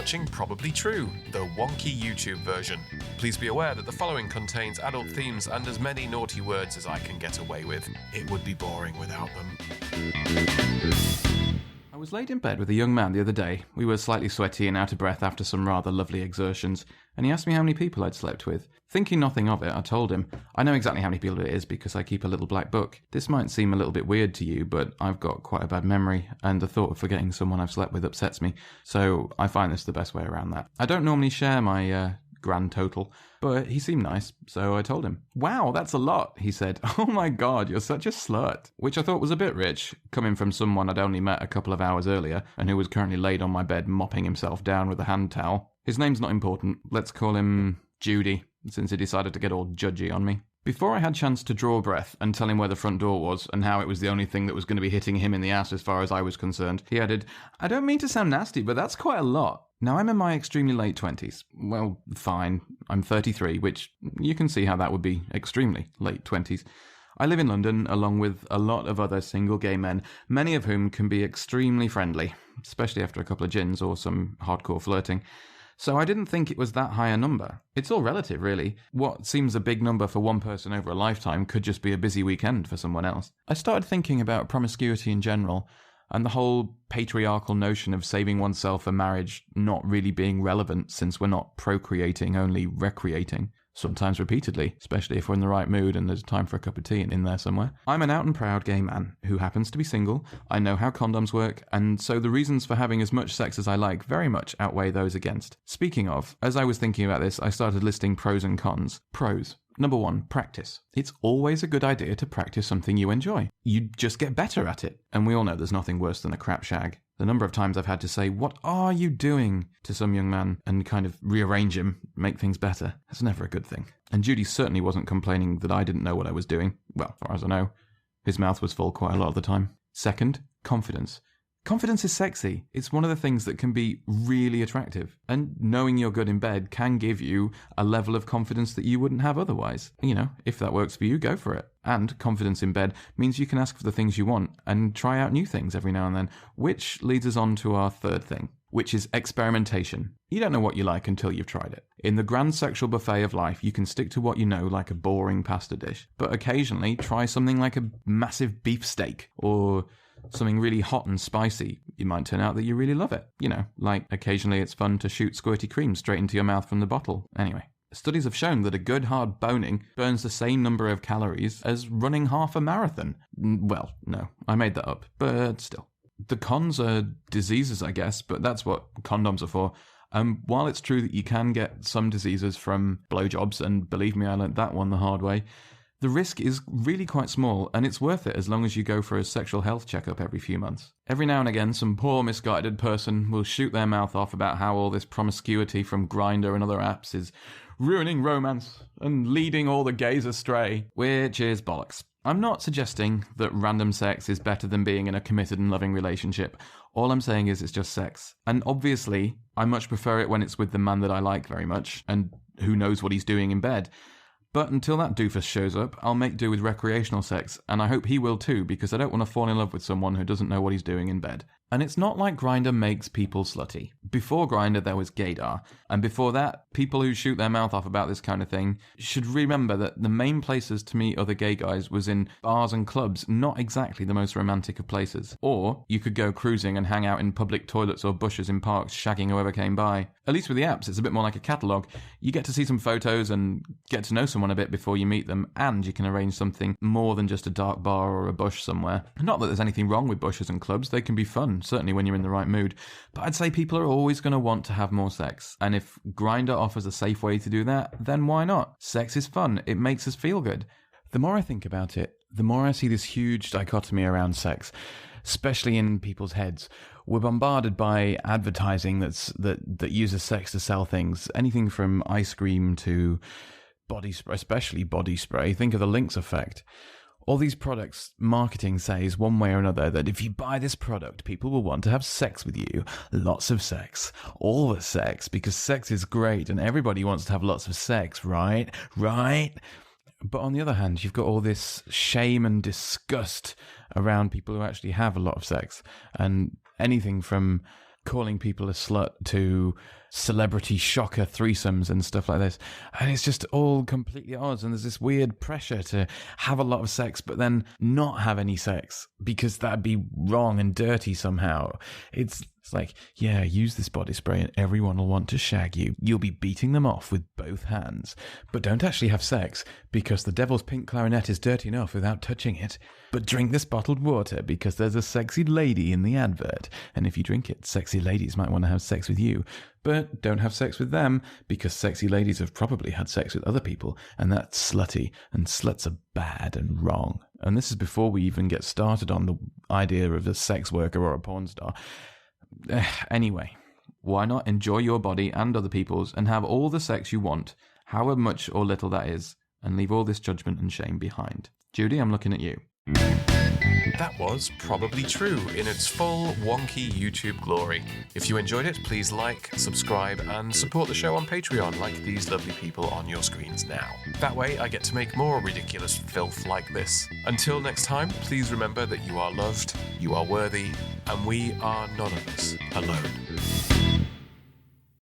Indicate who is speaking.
Speaker 1: watching Probably True, the wonky YouTube version. Please be aware that the following contains adult themes and as many naughty words as I can get away with. It would be boring without them.
Speaker 2: I was laid in bed with a young man the other day. We were slightly sweaty and out of breath after some rather lovely exertions, and he asked me how many people I'd slept with. Thinking nothing of it, I told him, I know exactly how many people it is because I keep a little black book. This might seem a little bit weird to you, but I've got quite a bad memory, and the thought of forgetting someone I've slept with upsets me, so I find this the best way around that. I don't normally share my grand total, but he seemed nice, so I told him. Wow, that's a lot, he said. Oh my god, you're such a slut. Which I thought was a bit rich, coming from someone I'd only met a couple of hours earlier, and who was currently laid on my bed mopping himself down with a hand towel. His name's not important, let's call him Judy, since he decided to get all judgy on me. Before I had chance to draw breath and tell him where the front door was and how it was the only thing that was going to be hitting him in the ass as far as I was concerned, he added, I don't mean to sound nasty, but that's quite a lot. Now, I'm in my extremely late 20s. Well, fine. I'm 33, which you can see how that would be extremely late 20s. I live in London along with a lot of other single gay men, many of whom can be extremely friendly, especially after a couple of gins or some hardcore flirting. So I didn't think it was that high a number. It's all relative, really. What seems a big number for one person over a lifetime could just be a busy weekend for someone else. I started thinking about promiscuity in general, and the whole patriarchal notion of saving oneself for marriage not really being relevant since we're not procreating, only recreating. Sometimes repeatedly, especially if we're in the right mood and there's time for a cup of tea in there somewhere. I'm an out and proud gay man who happens to be single. I know how condoms work, and so the reasons for having as much sex as I like very much outweigh those against. Speaking of, as I was thinking about this, I started listing pros and cons. Pros. Number 1, practice. It's always a good idea to practice something you enjoy. You just get better at it. And we all know there's nothing worse than a crap shag. The number of times I've had to say, what are you doing, to some young man and kind of rearrange him, make things better. That's never a good thing. And Judy certainly wasn't complaining that I didn't know what I was doing. Well, as far as I know, his mouth was full quite a lot of the time. Second, confidence. Confidence is sexy. It's one of the things that can be really attractive. And knowing you're good in bed can give you a level of confidence that you wouldn't have otherwise. You know, if that works for you, go for it. And confidence in bed means you can ask for the things you want and try out new things every now and then, which leads us on to our third thing, which is experimentation. You don't know what you like until you've tried it. In the grand sexual buffet of life, you can stick to what you know like a boring pasta dish, but occasionally try something like a massive beef steak or something really hot and spicy. You might turn out that you really love it. You know, like occasionally it's fun to shoot squirty cream straight into your mouth from the bottle. Anyway, studies have shown that a good hard boning burns the same number of calories as running half a marathon. Well, no, I made that up, but still. The cons are diseases, I guess, but that's what condoms are for. While it's true that you can get some diseases from blowjobs, and believe me, I learned that one the hard way, the risk is really quite small, and it's worth it as long as you go for a sexual health checkup every few months. Every now and again, some poor misguided person will shoot their mouth off about how all this promiscuity from Grindr and other apps is ruining romance and leading all the gays astray, which is bollocks. I'm not suggesting that random sex is better than being in a committed and loving relationship. All I'm saying is it's just sex. And obviously, I much prefer it when it's with the man that I like very much, and who knows what he's doing in bed. But until that doofus shows up, I'll make do with recreational sex, and I hope he will too, because I don't want to fall in love with someone who doesn't know what he's doing in bed. And it's not like Grindr makes people slutty. Before Grindr, there was gaydar, and before that, people who shoot their mouth off about this kind of thing should remember that the main places to meet other gay guys was in bars and clubs, not exactly the most romantic of places. Or you could go cruising and hang out in public toilets or bushes in parks, shagging whoever came by. At least with the apps, it's a bit more like a catalogue. You get to see some photos and get to know someone a bit before you meet them, and you can arrange something more than just a dark bar or a bush somewhere. Not that there's anything wrong with bushes and clubs, they can be fun, certainly when you're in the right mood, but I'd say people are always going to want to have more sex, and if Grindr offers a safe way to do that, then why not? Sex is fun, it makes us feel good. The more I think about it, the more I see this huge dichotomy around sex, especially in people's heads. We're bombarded by advertising that uses sex to sell things, anything from ice cream to body spray, especially body spray. Think of the Lynx effect. All these products, marketing says one way or another that if you buy this product, people will want to have sex with you. Lots of sex. All the sex, because sex is great and everybody wants to have lots of sex, right? Right? But on the other hand, you've got all this shame and disgust around people who actually have a lot of sex. And anything from calling people a slut to celebrity shocker threesomes and stuff like this. And it's just all completely at odds. And there's this weird pressure to have a lot of sex, but then not have any sex because that'd be wrong and dirty somehow. It's like, yeah, use this body spray and everyone will want to shag you. You'll be beating them off with both hands. But don't actually have sex because the devil's pink clarinet is dirty enough without touching it. But drink this bottled water because there's a sexy lady in the advert. And if you drink it, sexy ladies might want to have sex with you. But don't have sex with them because sexy ladies have probably had sex with other people. And that's slutty. And sluts are bad and wrong. And this is before we even get started on the idea of a sex worker or a porn star. Anyway, why not enjoy your body and other people's and have all the sex you want, however much or little that is, and leave all this judgment and shame behind? Judy, I'm looking at you.
Speaker 1: That was probably true in its full wonky YouTube glory. If you enjoyed it, please like, subscribe, and support the show on Patreon like these lovely people on your screens now. That way I get to make more ridiculous filth like this. Until next time, please remember that you are loved, you are worthy, and we are none of us alone.